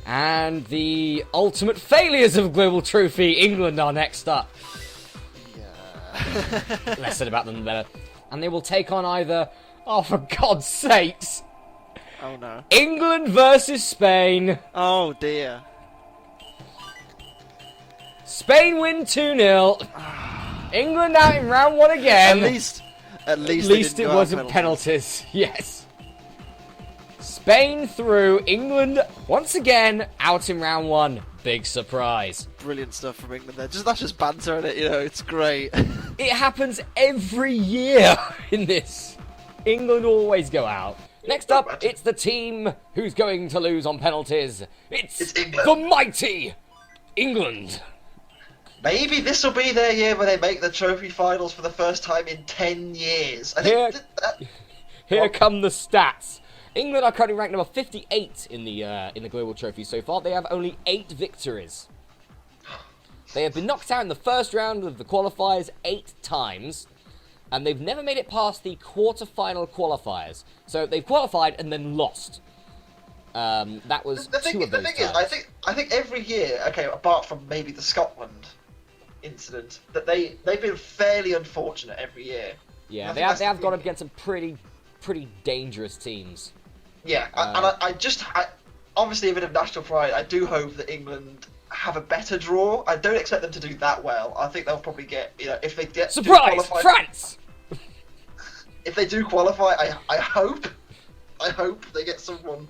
And the ultimate failures of Global Trophy, England are next up. Yeah. Less said about them, the better. And they will take on either, oh for God's sakes, Oh no. England versus Spain. Oh dear. Spain win 2-0. England out in round 1 again. At least it wasn't penalties. Yes. Spain through, England once again out in round 1. Big surprise. Brilliant stuff from England there. That's just banter in it, you know, it's great. It happens every year in this. England always go out. Next up, it's the team who's going to lose on penalties. It's England. The mighty England. Maybe this will be their year where they make the trophy finals for the first time in 10 years. Here come the stats. England are currently ranked number 58 in the global trophy so far. They have only 8 victories. They have been knocked out in the first round of the qualifiers 8 times, and they've never made it past the quarter-final qualifiers. So they've qualified and then lost. That was the thing, two of those times. Is, I think every year, okay, apart from maybe the Scotland incident, that they've been fairly unfortunate every year. Yeah, they have gone up against some pretty dangerous teams. Yeah, and obviously a bit of national pride. I do hope that England have a better draw. I don't expect them to do that well. I think they'll probably get, you know, if they get surprise France. If they do qualify, I hope they get someone,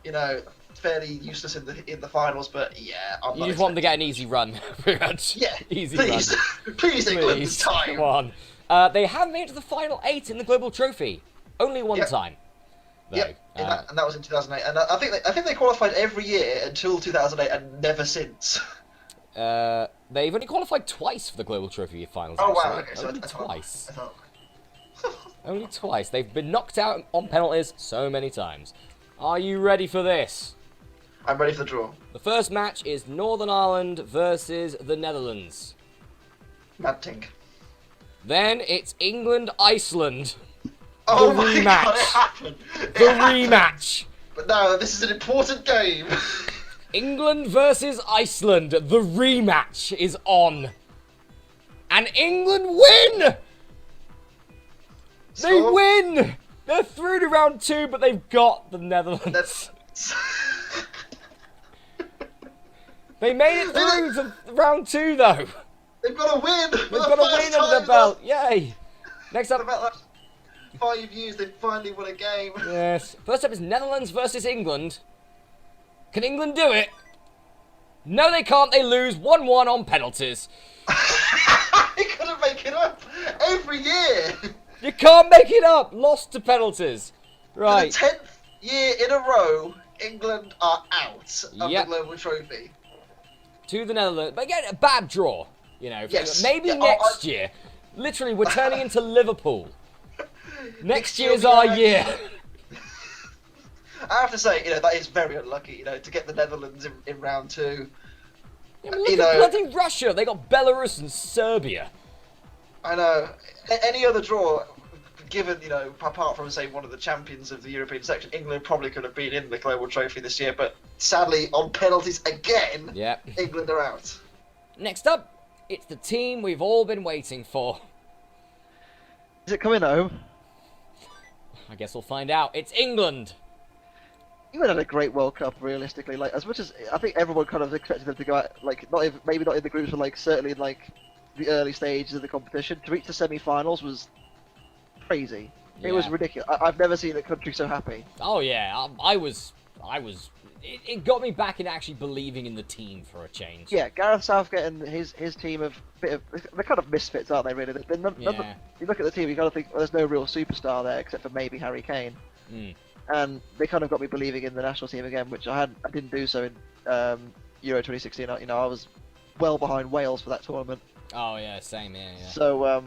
you know, fairly useless in the finals. But yeah, you just want them to get an easy run, pretty much. Yeah, easy please, run. please, England, this time. Come on. They have made it to the final 8 in the global trophy. Only one time. Yeah, and that was in 2008. And I think they qualified every year until 2008, and never since. They've only qualified twice for the global trophy finals. Oh actually. wow! Okay, so only twice. I thought... Only twice. They've been knocked out on penalties so many times. Are you ready for this? I'm ready for the draw. The first match is Northern Ireland versus the Netherlands. Mad-tink. Then it's England-Iceland. Oh the my rematch. God, it happened. Rematch. But no, this is an important game. England versus Iceland. The rematch is on. And England win! They win! They're through to round 2, but they've got the Netherlands. They made it through to round 2, though. They've got a win! They've got a win under their belt. Yay! Next up... About 5 years, they've finally won a game. Yes. First up is Netherlands versus England. Can England do it? No, they can't. They lose 1-1 on penalties. They couldn't make it up every year. You can't make it up. Lost to penalties. Right. For the 10th year in a row, England are out of the global trophy. To the Netherlands. But again, a bad draw. You know, yes. Maybe next year. Literally, we're turning into Liverpool. Next year's our year. I have to say, you know, that is very unlucky, you know, to get the Netherlands in round 2. Yeah, look at bloody Russia. They got Belarus and Serbia. I know. Any other draw, given, you know, apart from, say, one of the champions of the European section, England probably could have been in the global trophy this year, but sadly, on penalties again, England are out. Next up, it's the team we've all been waiting for. Is it coming home? I guess we'll find out. It's England. England had a great World Cup, realistically. Like, as much as I think everyone kind of expected them to go out, like, maybe not in the groups, but like certainly in like the early stages of the competition, to reach the semi-finals was crazy. Yeah. It was ridiculous. I've never seen a country so happy. Oh yeah, I was. It got me back in actually believing in the team for a change. Yeah, Gareth Southgate and his team of they're kind of misfits, aren't they? Really, you look at the team, you kind of think, well, there's no real superstar there except for maybe Harry Kane. And they kind of got me believing in the national team again, which I didn't do so in Euro 2016. You know, I was well behind Wales for that tournament. Oh yeah, same, yeah. So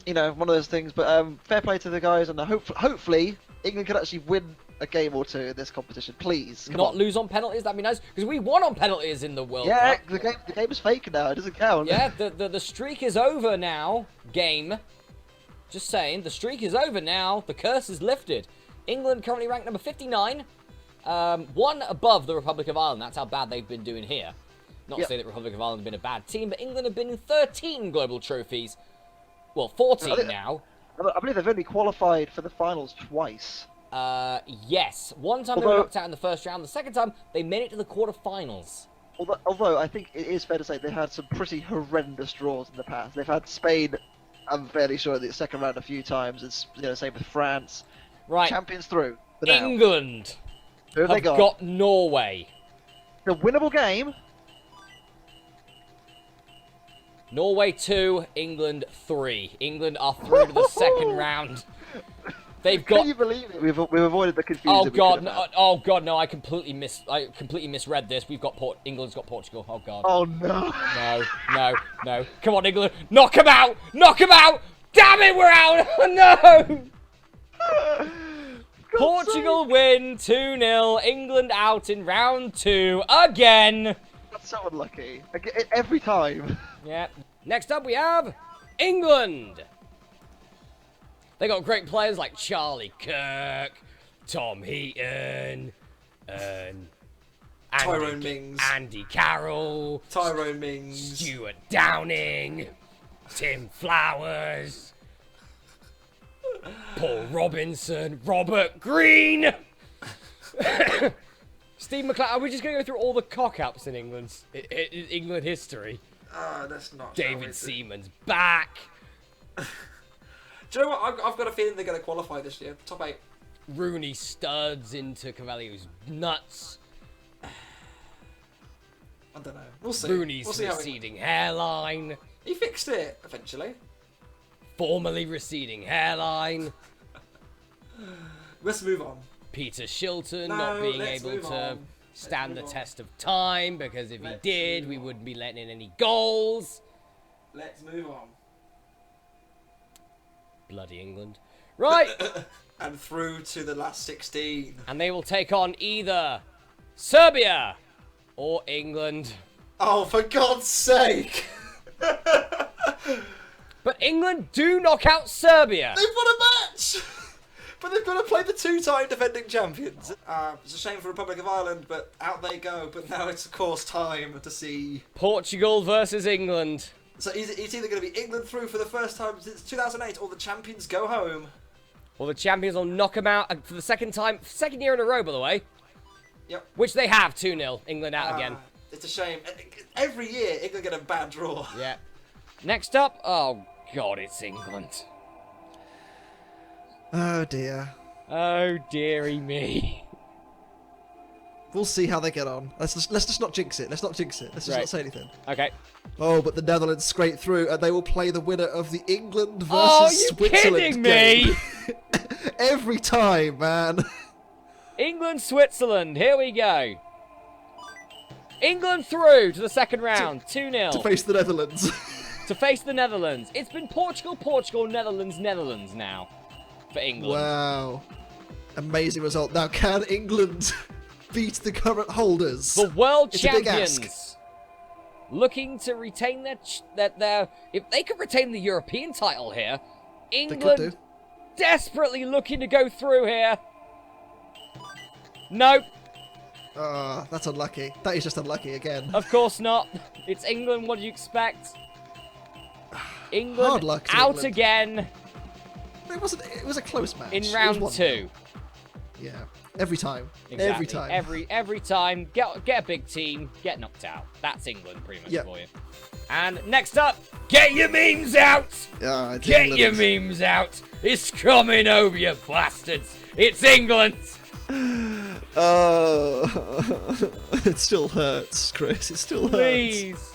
you know, one of those things. But fair play to the guys, and hopefully England can actually win a game or two in this competition, please. Not lose on penalties, that'd be nice, because we won on penalties in the World Cup. Yeah, the game is fake now, it doesn't count. Yeah, the streak is over now, game. Just saying, the streak is over now, the curse is lifted. England currently ranked number 59, One above the Republic of Ireland. That's how bad they've been doing here. Not to Yep. say that Republic of Ireland have been a bad team, but England have been in 13 global trophies. Well, 14 now. I believe they've only qualified for the finals twice. Yes. One time they were knocked out in the first round. The second time, they made it to the quarterfinals. Although I think it is fair to say they had some pretty horrendous draws in the past. They've had Spain, I'm fairly sure, in the second round a few times. It's same with France. Right. Champions through. For now. England Who have they got Norway. The winnable game. Norway 2, England 3. England are through to the second round. They've got. Can you believe it? We've avoided the confusion. Oh god, no! Oh god, no! I completely misread this. England's got Portugal. Oh god. Oh no! No! Come on, England! Knock him out! Knock him out! Damn it, we're out! Oh no! Portugal win 2-0. England out in round 2 again. That's so unlucky. Every time. Yeah. Next up, we have England. They got great players like Charlie Kirk, Tom Heaton, Tyrone Mings, Andy Carroll, Tyrone Mings, Stuart Downing, Tim Flowers, Paul Robinson, Robert Green, Steve McLeod. Are we just going to go through all the cock-ups in England history? That's not. David Seaman's back. Do you know what? I've got a feeling they're going to qualify this year. Top 8. Rooney studs into Cavaliers nuts. I don't know. We'll see. Rooney's we'll see receding hairline. He fixed it eventually. Formerly receding hairline. Let's move on. Peter Shilton No, not being let's able move to on. stand the move on. test of time, because if he Let's did, move we on. wouldn't be letting in any goals. Let's move on. Bloody England. Right. And through to the last 16. And they will take on either Serbia or England. Oh, for God's sake! But England do knock out Serbia. They've won a match! But they've got to play the 2-time defending champions. It's a shame for Republic of Ireland, but out they go. But now it's, of course, time to see... Portugal versus England. So it's either going to be England through for the first time since 2008, or the champions go home. Well, the champions will knock them out for the second year in a row, by the way. Yep. Which they have, 2-0. England out again. It's a shame. Every year, England get a bad draw. Yeah. Next up, oh god, it's England. Oh dear. Oh dearie me. We'll see how they get on. Let's just not jinx it. Let's not jinx it. Let's just Right. not say anything. Okay. Oh, but the Netherlands scrape through, and they will play the winner of the England versus Oh, you Switzerland kidding game. me? Every time, man. England, Switzerland, here we go. England through to the second round, 2-0. To face the Netherlands. To face the Netherlands. It's been Portugal, Netherlands now. For England. Wow. Amazing result. Now, can England beat the current holders? The world It's a big champions. ask. Looking to retain their if they could retain the European title here, They could England do. desperately looking to go through here. Nope, That's unlucky. That is just unlucky again. of course not. It's England, what do you expect? England Hard luck to out England. again It wasn't. It was a close match. in It was round 1-0. 2. Yeah. Every time. Exactly. Every time. Every time. Get a big team, get knocked out. That's England pretty much Yep. for you. And next up, get your memes out! It's Get England. your memes out! It's coming over, you bastards! It's England! It still hurts, Chris. It still hurts. Please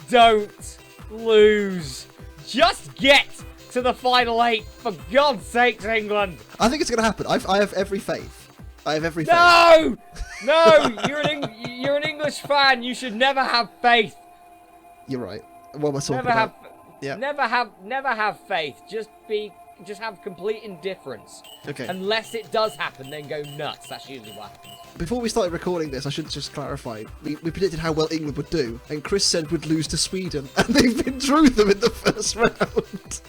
don't lose. Just get to the final 8, for God's sakes, England! I think it's going to happen. I have every faith. I have every faith. No! No! You're an English fan. You should never have faith. You're right. What am I talking Never about? have. Yeah. Never have faith. Just have complete indifference. Okay. Unless it does happen, then go nuts. That's usually what happens. Before we started recording this, I should just clarify. We predicted how well England would do, and Chris said would lose to Sweden, and they've been through them in the first round.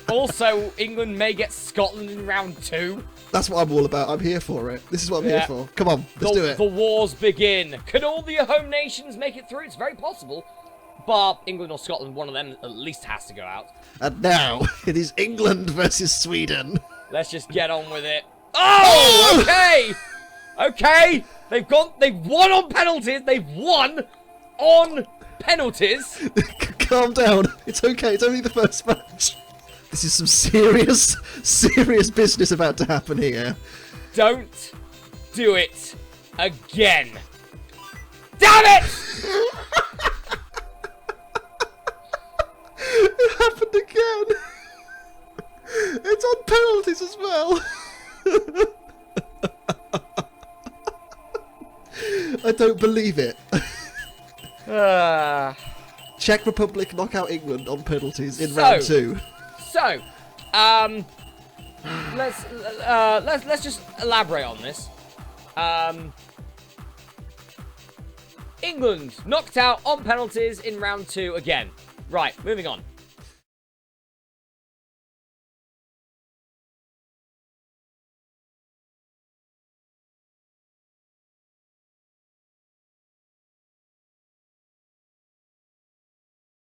Also, England may get Scotland in round 2. That's what I'm all about. I'm here for it. This is what I'm here for. Come on, let's do it. The wars begin. Can all the home nations make it through? It's very possible. Bar England or Scotland, one of them at least has to go out. And now, it is England versus Sweden. Let's just get on with it. Oh, okay. Okay. They've won on penalties. They've won on penalties. Calm down. It's okay. It's only the first match. This is some serious business about to happen here. Don't do it again. Damn it! It happened again. It's on penalties as well. I don't believe it. Czech Republic knock out England on penalties in round 2. So, let's just elaborate on this. England knocked out on penalties in round 2 again. Right, moving on.